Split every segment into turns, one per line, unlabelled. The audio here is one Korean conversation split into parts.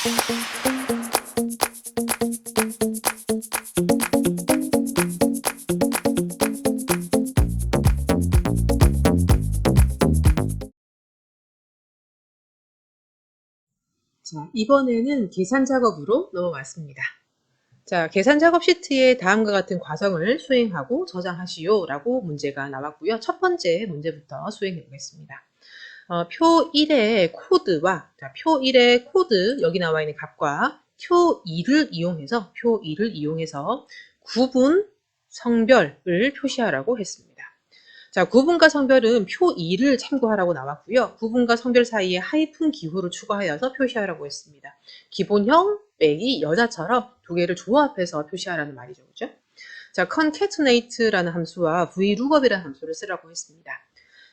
자, 이번에는 계산 작업으로 넘어왔습니다. 자, 계산 작업 시트에 다음과 같은 과정을 수행하고 저장하시오 라고 문제가 나왔고요. 첫 번째 문제부터 수행해 보겠습니다. 표 1의 코드와 표 1의 코드 여기 나와 있는 값과 표 2를 이용해서 구분 성별을 표시하라고 했습니다. 자, 구분과 성별은 표 2를 참고하라고 나왔고요. 구분과 성별 사이에 하이픈 기호를 추가하여서 표시하라고 했습니다. 기본형 빼기 여자처럼 두 개를 조합해서 표시하라는 말이죠. 그죠? 자, concatenate라는 함수와 vlookup이라는 함수를 쓰라고 했습니다.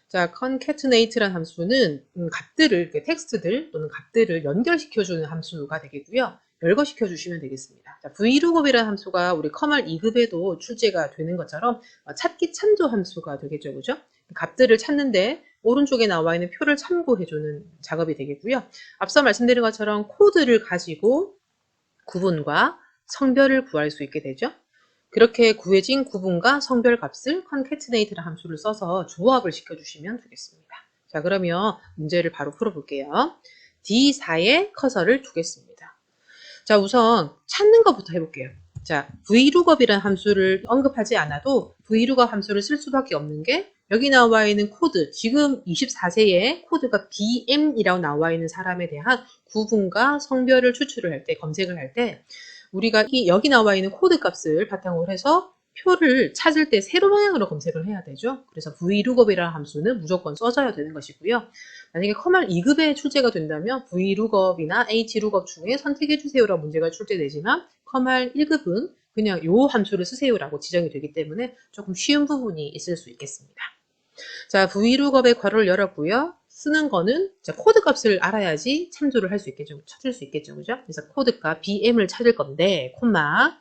자, concatenate라는 함수는 값들을, 텍스트들 또는 값들을 연결시켜주는 함수가 되겠고요. 열거시켜주시면 되겠습니다. 자, vlookup이라는 함수가 우리 커말 2급에도 출제가 되는 것처럼 찾기 참조 함수가 되겠죠. 그죠? 값들을 찾는데 오른쪽에 나와 있는 표를 참고해주는 작업이 되겠고요. 앞서 말씀드린 것처럼 코드를 가지고 구분과 성별을 구할 수 있게 되죠. 그렇게 구해진 구분과 성별 값을 concatenate라는 함수를 써서 조합을 시켜주시면 되겠습니다. 자, 그러면 문제를 바로 풀어볼게요. D4에 커서를 두겠습니다. 자, 우선 찾는 것부터 해볼게요. 자, vlookup이라는 함수를 언급하지 않아도 vlookup 함수를 쓸 수밖에 없는 게 여기 나와 있는 코드, 지금 24세에 코드가 BM이라고 나와 있는 사람에 대한 구분과 성별을 추출을 할 때, 검색을 할 때 우리가 여기 나와 있는 코드 값을 바탕으로 해서 표를 찾을 때 세로 방향으로 검색을 해야 되죠. 그래서 vlookup이라는 함수는 무조건 써줘야 되는 것이고요. 만약에 커말 2급에 출제가 된다면 vlookup이나 hlookup 중에 선택해주세요라고 문제가 출제되지만 커말 1급은 그냥 요 함수를 쓰세요라고 지정이 되기 때문에 조금 쉬운 부분이 있을 수 있겠습니다. 자, vlookup의 괄호를 열었고요. 쓰는 거는 코드 값을 알아야지 참조를 할 수 있겠죠. 찾을 수 있겠죠. 그죠? 그래서 코드값 BM을 찾을 건데, 콤마.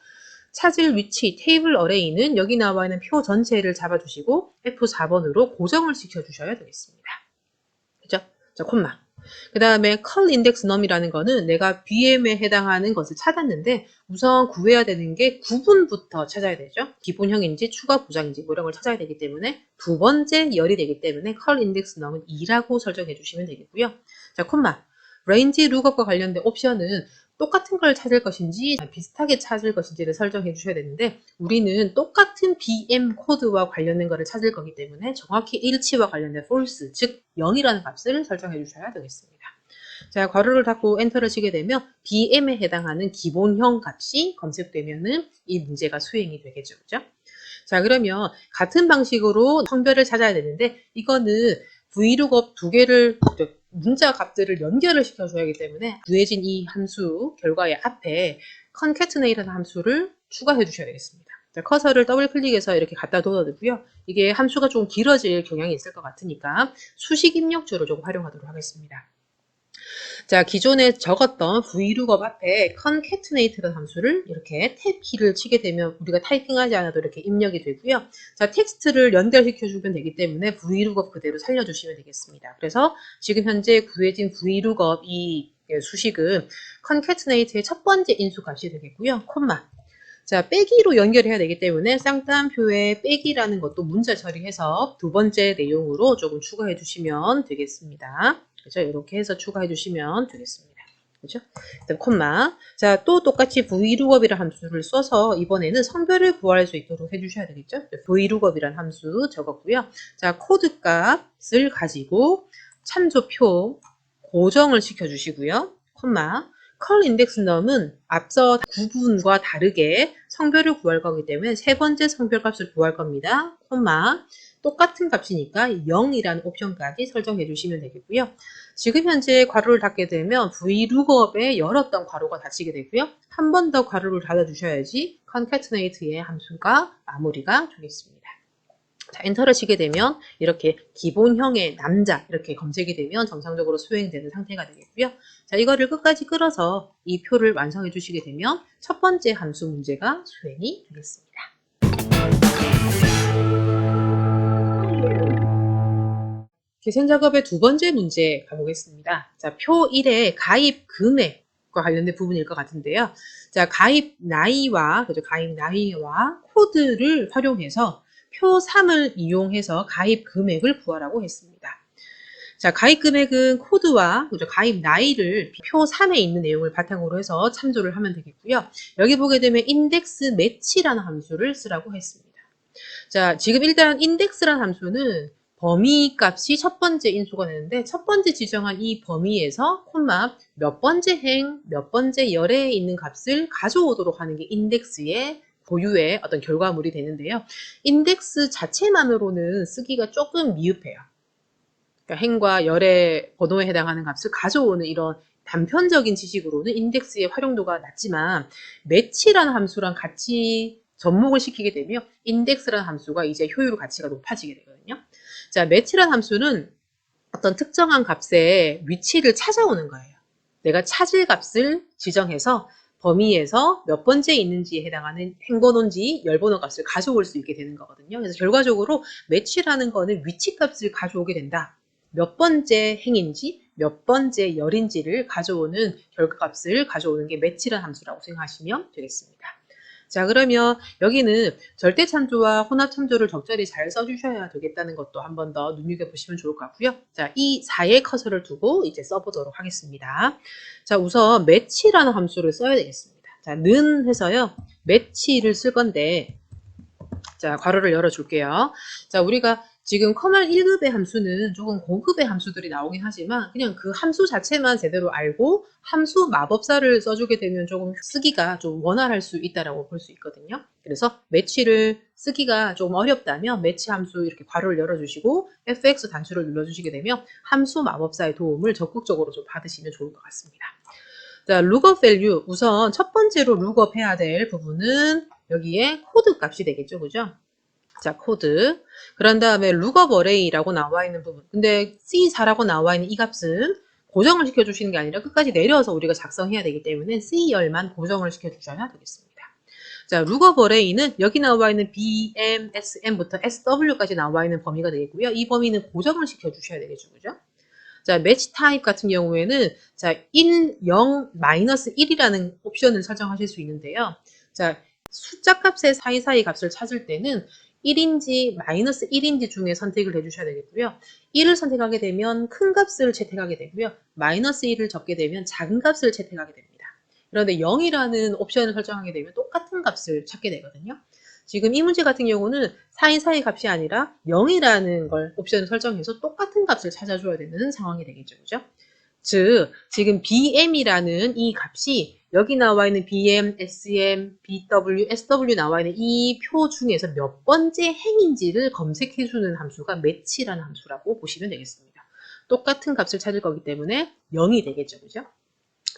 찾을 위치 테이블 어레이는 여기 나와 있는 표 전체를 잡아주시고 F4번으로 고정을 시켜주셔야 되겠습니다. 그죠? 자, 콤마. 그 다음에 call index num이라는 거는 내가 BM에 해당하는 것을 찾았는데 우선 구해야 되는 게 구분부터 찾아야 되죠. 기본형인지 추가 보장인지 뭐 이런 걸 찾아야 되기 때문에 두 번째 열이 되기 때문에 call index num은 2라고 설정해 주시면 되겠고요. 자, 콤마. range lookup과 관련된 옵션은 똑같은 걸 찾을 것인지 비슷하게 찾을 것인지를 설정해 주셔야 되는데 우리는 똑같은 BM 코드와 관련된 것을 찾을 거기 때문에 정확히 일치와 관련된 false, 즉 0이라는 값을 설정해 주셔야 되겠습니다. 자, 괄호를 닫고 엔터를 치게 되면 BM에 해당하는 기본형 값이 검색되면은 이 문제가 수행이 되겠죠. 그죠? 자, 그러면 같은 방식으로 성별을 찾아야 되는데 이거는 vlookup 두 개를 문자 값들을 연결을 시켜줘야 하기 때문에 구해진 이 함수 결과의 앞에 concatenate라는 함수를 추가해 주셔야 되겠습니다. 자, 커서를 더블 클릭해서 이렇게 갖다 둬두고요. 이게 함수가 좀 길어질 경향이 있을 것 같으니까 수식 입력주로 좀 활용하도록 하겠습니다. 자, 기존에 적었던 vlookup 앞에 concatenate라는 함수를 이렇게 탭 키를 치게 되면 우리가 타이핑하지 않아도 이렇게 입력이 되고요. 자, 텍스트를 연결시켜 주면 되기 때문에 vlookup 그대로 살려주시면 되겠습니다. 그래서 지금 현재 구해진 vlookup 이 수식은 concatenate의 첫 번째 인수 값이 되겠고요. 콤마. 자, 빼기로 연결해야 되기 때문에 쌍따옴표에 빼기라는 것도 문자 처리해서 두 번째 내용으로 조금 추가해 주시면 되겠습니다. 그죠? 이렇게 해서 추가해 주시면 되겠습니다. 그죠? 그다음 콤마. 자, 또 똑같이 vlookup이라는 함수를 써서 이번에는 성별을 구할 수 있도록 해주셔야 되겠죠? vlookup이라는 함수 적었고요. 자, 코드 값을 가지고 참조표 고정을 시켜주시고요. 콤마. call index num은 앞서 구분과 다르게 성별을 구할 거기 때문에 세 번째 성별 값을 구할 겁니다. 콤마. 똑같은 값이니까 0이라는 옵션까지 설정해 주시면 되겠고요. 지금 현재 괄호를 닫게 되면 vlookup에 열었던 괄호가 닫히게 되고요. 한 번 더 괄호를 닫아 주셔야지 concatenate의 함수가 마무리가 되겠습니다. 자, 엔터를 치게 되면 이렇게 기본형의 남자 이렇게 검색이 되면 정상적으로 수행되는 상태가 되겠고요. 자, 이거를 끝까지 끌어서 이 표를 완성해 주시게 되면 첫 번째 함수 문제가 수행이 되겠습니다. 계산 작업의 두 번째 문제 가보겠습니다. 자, 표 1의 가입 금액 관련된 부분일 것 같은데요. 자, 가입 나이와, 그죠? 가입 나이와 코드를 활용해서 표 3을 이용해서 가입 금액을 구하라고 했습니다. 자, 가입 금액은 코드와, 그죠? 가입 나이를 표 3에 있는 내용을 바탕으로 해서 참조를 하면 되겠고요. 여기 보게 되면 인덱스 매치라는 함수를 쓰라고 했습니다. 자, 지금 일단 인덱스라는 함수는 범위 값이 첫 번째 인수가 되는데 첫 번째 지정한 이 범위에서 콤마 몇 번째 행, 몇 번째 열에 있는 값을 가져오도록 하는 게 인덱스의 고유의 어떤 결과물이 되는데요. 인덱스 자체만으로는 쓰기가 조금 미흡해요. 그러니까 행과 열의 번호에 해당하는 값을 가져오는 이런 단편적인 지식으로는 인덱스의 활용도가 낮지만 매치라는 함수랑 같이 접목을 시키게 되면 인덱스라는 함수가 이제 효율 가치가 높아지게 되거든요. 자, 매치라는 함수는 어떤 특정한 값의 위치를 찾아오는 거예요. 내가 찾을 값을 지정해서 범위에서 몇 번째 있는지에 해당하는 행번호인지 열번호 값을 가져올 수 있게 되는 거거든요. 그래서 결과적으로 매치라는 거는 위치 값을 가져오게 된다. 몇 번째 행인지 몇 번째 열인지를 가져오는 결과값을 가져오는 게 매치라는 함수라고 생각하시면 되겠습니다. 자, 그러면 여기는 절대 참조와 혼합 참조를 적절히 잘 써주셔야 되겠다는 것도 한 번 더 눈여겨보시면 좋을 것 같고요. 자, 이 4의 커서를 두고 이제 써보도록 하겠습니다. 자, 우선 매치라는 함수를 써야 되겠습니다. 자, 는 해서요. 매치를 쓸 건데, 자, 괄호를 열어줄게요. 자, 우리가 지금 커멀 1급의 함수는 조금 고급의 함수들이 나오긴 하지만 그냥 그 함수 자체만 제대로 알고 함수 마법사를 써주게 되면 조금 쓰기가 좀 원활할 수 있다라고 볼 수 있거든요. 그래서 매치를 쓰기가 조금 어렵다면 매치 함수 이렇게 괄호를 열어주시고 fx 단추를 눌러주시게 되면 함수 마법사의 도움을 적극적으로 좀 받으시면 좋을 것 같습니다. 자, lookup value. 우선 첫 번째로 lookup 해야 될 부분은 여기에 코드 값이 되겠죠. 그죠? 자, 코드. 그런 다음에 lookup array라고 나와 있는 부분. 근데 C4라고 나와 있는 이 값은 고정을 시켜주시는 게 아니라 끝까지 내려서 우리가 작성해야 되기 때문에 C열만 고정을 시켜주셔야 되겠습니다. 자, lookup array는 여기 나와 있는 BM, SM부터 SW까지 나와 있는 범위가 되겠고요. 이 범위는 고정을 시켜주셔야 되겠죠. 그죠? 자, 매치 타입 같은 경우에는 자, 1, 0, 마이너스 1이라는 옵션을 설정하실 수 있는데요. 자, 숫자 값의 사이사이 값을 찾을 때는 1인지 마이너스 1인지 중에 선택을 해주셔야 되겠고요. 1을 선택하게 되면 큰 값을 채택하게 되고요. 마이너스 1을 적게 되면 작은 값을 채택하게 됩니다. 그런데 0이라는 옵션을 설정하게 되면 똑같은 값을 찾게 되거든요. 지금 이 문제 같은 경우는 4인4의 값이 아니라 0이라는 걸 옵션을 설정해서 똑같은 값을 찾아줘야 되는 상황이 되겠죠. 그죠? 즉, 지금 BM이라는 이 값이 여기 나와 있는 BM, SM, BW, SW 나와 있는 이 표 중에서 몇 번째 행인지를 검색해주는 함수가 매치라는 함수라고 보시면 되겠습니다. 똑같은 값을 찾을 거기 때문에 0이 되겠죠. 그죠?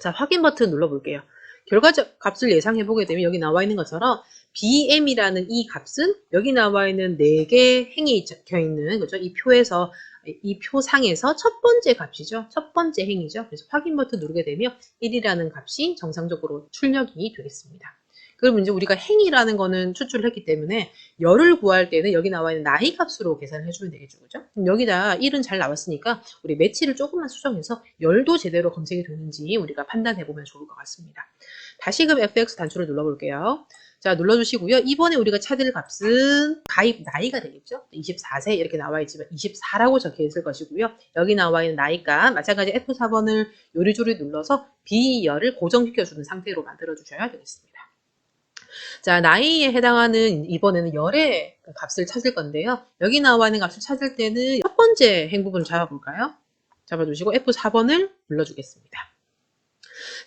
자, 확인 버튼 눌러볼게요. 결과적 값을 예상해 보게 되면 여기 나와 있는 것처럼 BM이라는 이 값은 여기 나와 있는 4개 행이 적혀 있는 그죠? 이 표에서 이 표상에서 첫 번째 값이죠. 첫 번째 행이죠. 그래서 확인 버튼 누르게 되면 1이라는 값이 정상적으로 출력이 되겠습니다. 그럼 이제 우리가 행이라는 거는 추출을 했기 때문에 열을 구할 때는 여기 나와 있는 나이 값으로 계산을 해주면 되겠죠. 그죠? 그럼 여기다 1은 잘 나왔으니까 우리 매치를 조금만 수정해서 열도 제대로 검색이 되는지 우리가 판단해 보면 좋을 것 같습니다. 다시금 FX 단추를 눌러볼게요. 자, 눌러주시고요. 이번에 우리가 찾을 값은 가입 나이가 되겠죠? 24세 이렇게 나와 있지만 24라고 적혀 있을 것이고요. 여기 나와 있는 나이값 마찬가지 F4번을 요리조리 눌러서 B열을 고정시켜주는 상태로 만들어 주셔야 되겠습니다. 자, 나이에 해당하는 이번에는 열의 값을 찾을 건데요. 여기 나와 있는 값을 찾을 때는 첫 번째 행부분을 잡아볼까요? 잡아주시고 F4번을 눌러주겠습니다.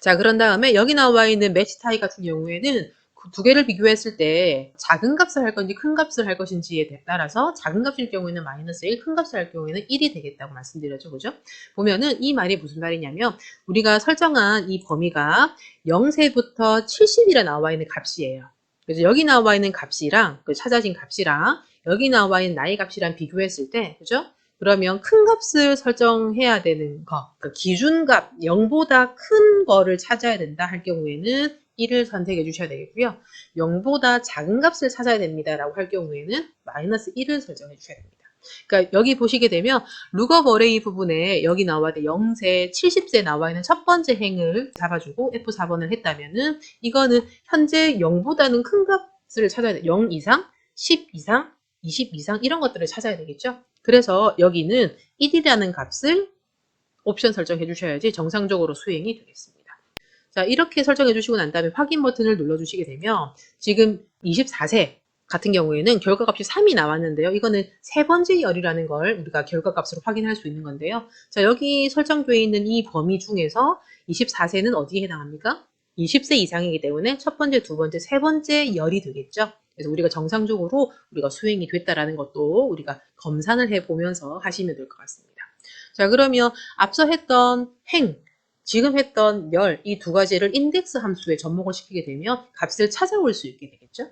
자, 그런 다음에 여기 나와 있는 매치 타입 같은 경우에는 두 개를 비교했을 때 작은 값을 할 건지 큰 값을 할 것인지에 따라서 작은 값일 경우에는 마이너스 1, 큰 값을 할 경우에는 1이 되겠다고 말씀드렸죠. 그죠? 보면은 이 말이 무슨 말이냐면 우리가 설정한 이 범위가 0세부터 70이라 나와 있는 값이에요. 그래서 여기 나와 있는 값이랑 그 찾아진 값이랑 여기 나와 있는 나이 값이랑 비교했을 때 그죠? 그러면 큰 값을 설정해야 되는 거, 그 기준값 0보다 큰 거를 찾아야 된다 할 경우에는 1을 선택해 주셔야 되겠고요. 0보다 작은 값을 찾아야 됩니다 라고 할 경우에는 마이너스 1을 설정해 주셔야 됩니다. 그러니까 여기 보시게 되면 룩업 어레이 부분에 여기 나와 있는 0세, 70세 나와 있는 첫 번째 행을 잡아주고 F4번을 했다면은 이거는 현재 0보다는 큰 값을 찾아야 돼. 0 이상, 10 이상, 20 이상 이런 것들을 찾아야 되겠죠. 그래서 여기는 1이라는 값을 옵션 설정해 주셔야지 정상적으로 수행이 되겠습니다. 자, 이렇게 설정해 주시고 난 다음에 확인 버튼을 눌러주시게 되면 지금 24세 같은 경우에는 결과값이 3이 나왔는데요. 이거는 세 번째 열이라는 걸 우리가 결과값으로 확인할 수 있는 건데요. 자, 여기 설정되어 있는 이 범위 중에서 24세는 어디에 해당합니까? 20세 이상이기 때문에 첫 번째, 두 번째, 세 번째 열이 되겠죠. 그래서 우리가 정상적으로 우리가 수행이 됐다라는 것도 우리가 검산을 해보면서 하시면 될 것 같습니다. 자, 그러면 앞서 했던 행, 지금 했던 열, 이 두 가지를 인덱스 함수에 접목을 시키게 되면 값을 찾아올 수 있게 되겠죠.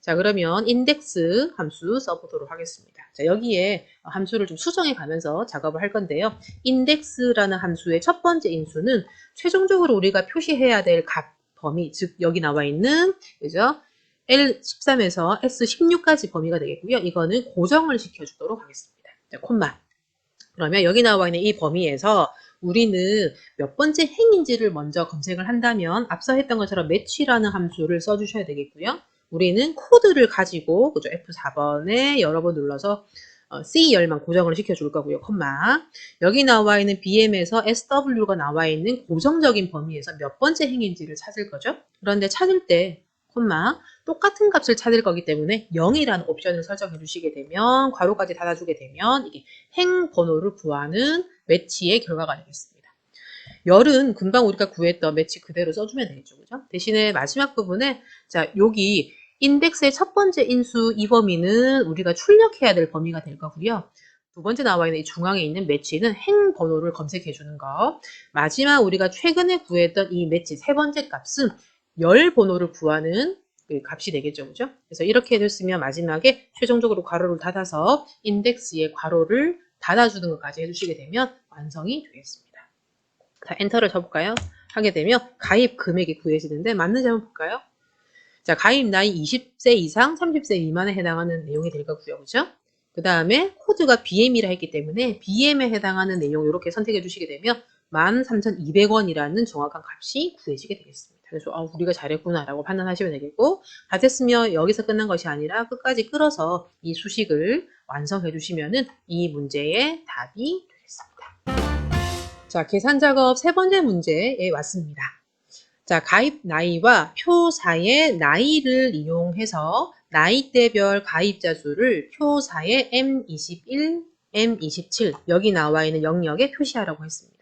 자, 그러면 인덱스 함수 써보도록 하겠습니다. 자, 여기에 함수를 좀 수정해 가면서 작업을 할 건데요. 인덱스라는 함수의 첫 번째 인수는 최종적으로 우리가 표시해야 될 값 범위, 즉 여기 나와 있는 그죠? L13에서 S16까지 범위가 되겠고요. 이거는 고정을 시켜주도록 하겠습니다. 자, 콤마. 그러면 여기 나와 있는 이 범위에서 우리는 몇 번째 행인지를 먼저 검색을 한다면 앞서 했던 것처럼 match라는 함수를 써주셔야 되겠고요. 우리는 코드를 가지고 그죠? F4번에 여러 번 눌러서 C10만 고정을 시켜줄 거고요. 콤마. 여기 나와 있는 BM에서 SW가 나와 있는 고정적인 범위에서 몇 번째 행인지를 찾을 거죠. 그런데 찾을 때 콤마 똑같은 값을 찾을 거기 때문에 0이라는 옵션을 설정해 주시게 되면 괄호까지 닫아주게 되면 이게 행 번호를 구하는 매치의 결과가 되겠습니다. 열은 금방 우리가 구했던 매치 그대로 써주면 되겠죠. 그죠? 대신에 마지막 부분에 자 여기 인덱스의 첫 번째 인수 이 범위는 우리가 출력해야 될 범위가 될 거고요. 두 번째 나와 있는 이 중앙에 있는 매치는 행 번호를 검색해 주는 거. 마지막 우리가 최근에 구했던 이 매치 세 번째 값은 열 번호를 구하는 그 값이 되겠죠. 그죠? 그래서 이렇게 됐으면 마지막에 최종적으로 괄호를 닫아서 인덱스의 괄호를 닫아주는 것까지 해주시게 되면 완성이 되겠습니다. 자, 엔터를 쳐볼까요? 하게 되면 가입 금액이 구해지는데 맞는지 한번 볼까요? 자, 가입 나이 20세 이상 30세 미만에 해당하는 내용이 될 거고요. 그죠? 그 다음에 코드가 BM이라 했기 때문에 BM에 해당하는 내용 이렇게 선택해 주시게 되면 13,200원이라는 정확한 값이 구해지게 되겠습니다. 그래서 우리가 잘했구나 라고 판단하시면 되겠고 다 됐으면 여기서 끝난 것이 아니라 끝까지 끌어서 이 수식을 완성해 주시면 이 문제의 답이 되겠습니다. 자, 계산 작업 세 번째 문제에 왔습니다. 자, 가입 나이와 표사의 나이를 이용해서 나이대별 가입자 수를 표사의 M21, M27 여기 나와 있는 영역에 표시하라고 했습니다.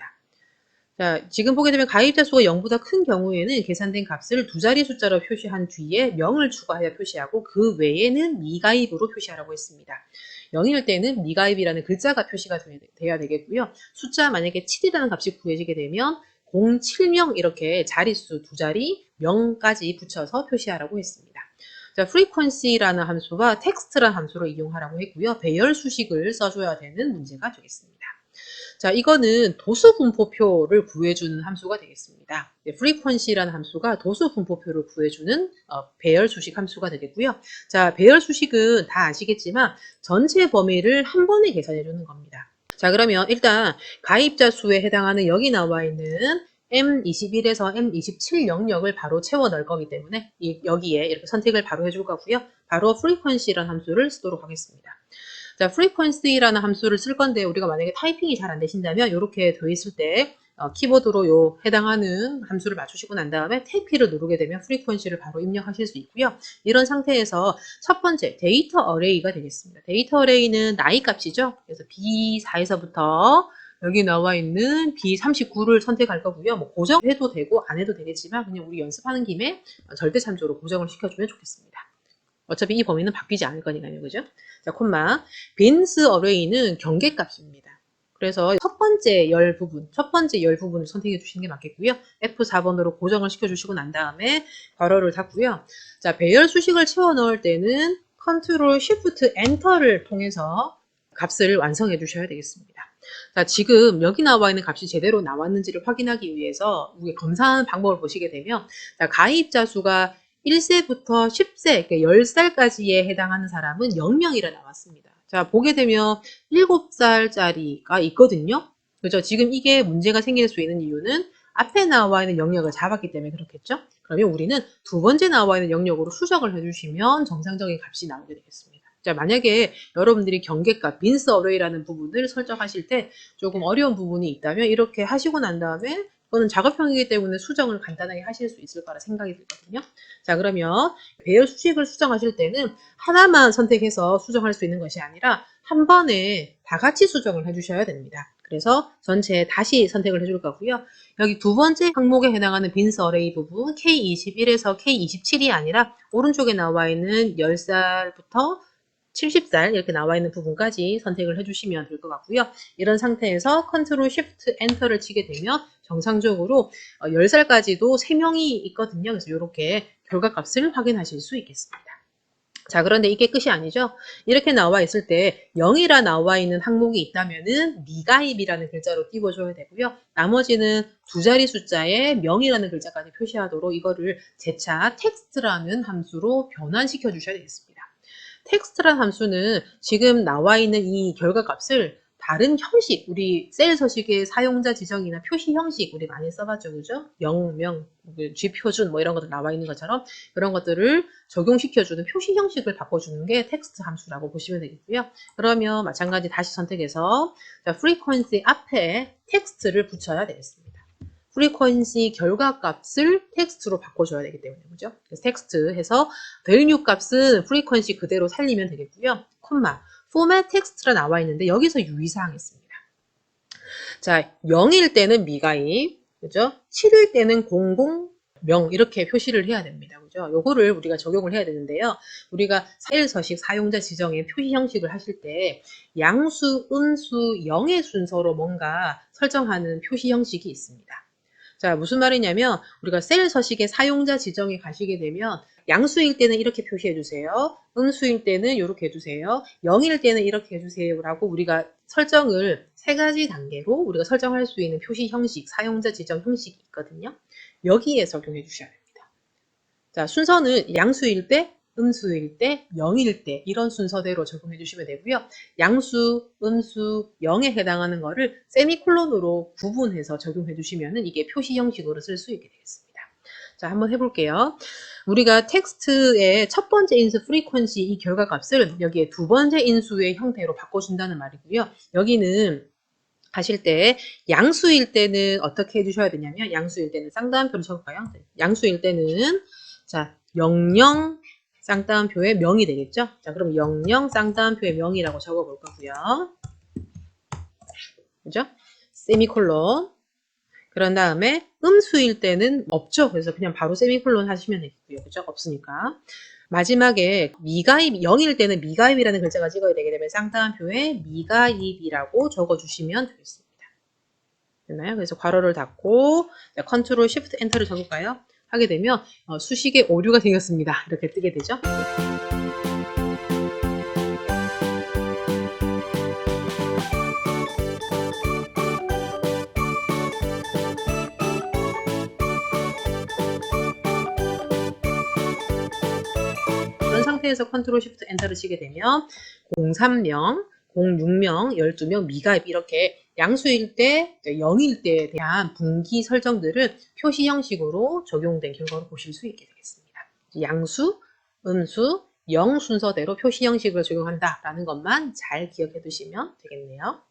자, 지금 보게 되면 가입자 수가 0보다 큰 경우에는 계산된 값을 두 자리 숫자로 표시한 뒤에 0을 추가하여 표시하고 그 외에는 미가입으로 표시하라고 했습니다. 0일 때는 미가입이라는 글자가 표시가 돼야 되겠고요. 숫자 만약에 7이라는 값이 구해지게 되면 070 이렇게 자릿수 두 자리 0까지 붙여서 표시하라고 했습니다. 자, frequency라는 함수와 text라는 함수를 이용하라고 했고요. 배열 수식을 써줘야 되는 문제가 되겠습니다. 자, 이거는 도수 분포표를 구해주는 함수가 되겠습니다. frequency라는 함수가 도수 분포표를 구해주는 배열 수식 함수가 되겠고요. 자, 배열 수식은 다 아시겠지만 전체 범위를 한 번에 계산해 주는 겁니다. 자, 그러면 일단 가입자 수에 해당하는 여기 나와 있는 M21에서 M27 영역을 바로 채워 넣을 거기 때문에 여기에 이렇게 선택을 바로 해줄 거고요. 바로 frequency라는 함수를 쓰도록 하겠습니다. 자, frequency라는 함수를 쓸 건데 우리가 만약에 타이핑이 잘 안 되신다면 이렇게 되어 있을 때 키보드로 요 해당하는 함수를 맞추시고 난 다음에 탭키를 누르게 되면 frequency를 바로 입력하실 수 있고요. 이런 상태에서 첫 번째 데이터 어레이가 되겠습니다. 데이터 어레이는 나이 값이죠. 그래서 B4에서부터 여기 나와 있는 B39를 선택할 거고요. 뭐 고정해도 되고 안 해도 되겠지만 그냥 우리 연습하는 김에 절대 참조로 고정을 시켜주면 좋겠습니다. 어차피 이 범위는 바뀌지 않을 거니까요. 그죠? 자, 콤마. 빈스 어레이는 경계값입니다. 그래서 첫 번째 열 부분을 선택해 주시는 게 맞겠고요. F4번으로 고정을 시켜주시고 난 다음에 괄호를 닫고요. 자, 배열 수식을 채워 넣을 때는 Ctrl Shift Enter를 통해서 값을 완성해 주셔야 되겠습니다. 자, 지금 여기 나와 있는 값이 제대로 나왔는지를 확인하기 위해서 우리 검사하는 방법을 보시게 되면 자, 가입자 수가 1세부터 10세, 그러니까 10살까지에 해당하는 사람은 0명이라 나왔습니다. 자, 보게 되면 7살짜리가 있거든요. 그죠? 지금 이게 문제가 생길 수 있는 이유는 앞에 나와 있는 영역을 잡았기 때문에 그렇겠죠? 그러면 우리는 두 번째 나와 있는 영역으로 수정을 해주시면 정상적인 값이 나오게 되겠습니다. 자, 만약에 여러분들이 경계값, 빈스 어레이라는 부분을 설정하실 때 조금 어려운 부분이 있다면 이렇게 하시고 난 다음에 이거는 작업형이기 때문에 수정을 간단하게 하실 수 있을 거라 생각이 들거든요. 자, 그러면 배열 수식을 수정하실 때는 하나만 선택해서 수정할 수 있는 것이 아니라 한 번에 다 같이 수정을 해주셔야 됩니다. 그래서 전체 다시 선택을 해줄 거고요. 여기 두 번째 항목에 해당하는 빈스 어레이 부분 K21에서 K27이 아니라 오른쪽에 나와 있는 10살부터 70살 이렇게 나와 있는 부분까지 선택을 해주시면 될 것 같고요. 이런 상태에서 컨트롤 쉬프트 엔터를 치게 되면 정상적으로 10살까지도 3명이 있거든요. 그래서 이렇게 결과값을 확인하실 수 있겠습니다. 자, 그런데 이게 끝이 아니죠. 이렇게 나와 있을 때 0이라 나와 있는 항목이 있다면은 미가입이라는 글자로 띄워줘야 되고요. 나머지는 두 자리 숫자에 명이라는 글자까지 표시하도록 이거를 재차 텍스트라는 함수로 변환시켜 주셔야 되겠습니다. 텍스트란 함수는 지금 나와 있는 이 결과값을 다른 형식, 우리 셀 서식의 사용자 지정이나 표시 형식 우리 많이 써봤죠, 그죠? 영명, G표준 뭐 이런 것들 나와 있는 것처럼 그런 것들을 적용시켜주는 표시 형식을 바꿔주는 게 텍스트 함수라고 보시면 되겠고요. 그러면 마찬가지 다시 선택해서 frequency 앞에 텍스트를 붙여야 되겠습니다. 프리퀀시 결과값을 텍스트로 바꿔줘야 되기 때문에 그죠? 그래서 텍스트 해서 value 값은 프리퀀시 그대로 살리면 되겠고요. 콤마 format 텍스트가 나와 있는데 여기서 유의사항이 있습니다. 자, 0일 때는 미가입, 그죠? 7일 때는 00명 이렇게 표시를 해야 됩니다. 그죠? 요거를 우리가 적용을 해야 되는데요. 우리가 셀 서식 사용자 지정의 표시 형식을 하실 때 양수, 음수, 영의 순서로 뭔가 설정하는 표시 형식이 있습니다. 자, 무슨 말이냐면 우리가 셀 서식의 사용자 지정에 가시게 되면 양수일 때는 이렇게 표시해 주세요. 음수일 때는 이렇게 해주세요. 0일 때는 이렇게 해주세요. 라고 우리가 설정을 세 가지 단계로 우리가 설정할 수 있는 표시 형식, 사용자 지정 형식이 있거든요. 여기에 적용해 주셔야 됩니다. 자, 순서는 양수일 때, 음수일 때, 0일 때 이런 순서대로 적용해 주시면 되고요. 양수, 음수, 0에 해당하는 거를 세미콜론으로 구분해서 적용해 주시면 이게 표시 형식으로 쓸 수 있게 되겠습니다. 자, 한번 해볼게요. 우리가 텍스트의 첫 번째 인수 frequency 이 결과값을 여기에 두 번째 인수의 형태로 바꿔준다는 말이고요. 여기는 하실 때 양수일 때는 어떻게 해주셔야 되냐면 양수일 때는 쌍따옴표를 적을까요? 양수일 때는 자 00 쌍따옴표의 명이 되겠죠? 자, 그럼 00 쌍따옴표의 명이라고 적어볼 거고요. 그죠? 세미콜론. 그런 다음에 음수일 때는 없죠. 그래서 그냥 바로 세미콜론 하시면 되고요. 그죠? 없으니까. 마지막에 미가입 0일 때는 미가입이라는 글자가 찍어야 되게 되면 쌍따옴표에 미가입이라고 적어주시면 되겠습니다. 됐나요? 그래서 괄호를 닫고 컨트롤 쉬프트 엔터를 적을까요? 하게 되면 수식에 오류가 생겼습니다. 이렇게 뜨게 되죠. 그런 상태에서 컨트롤 쉬프트 엔터를 치게 되면 03명, 06명, 12명 미가입 이렇게 양수일 때, 0일 때에 대한 분기 설정들을 표시 형식으로 적용된 결과로 보실 수 있게 되겠습니다. 양수, 음수, 0 순서대로 표시 형식을 적용한다라는 것만 잘 기억해 두시면 되겠네요.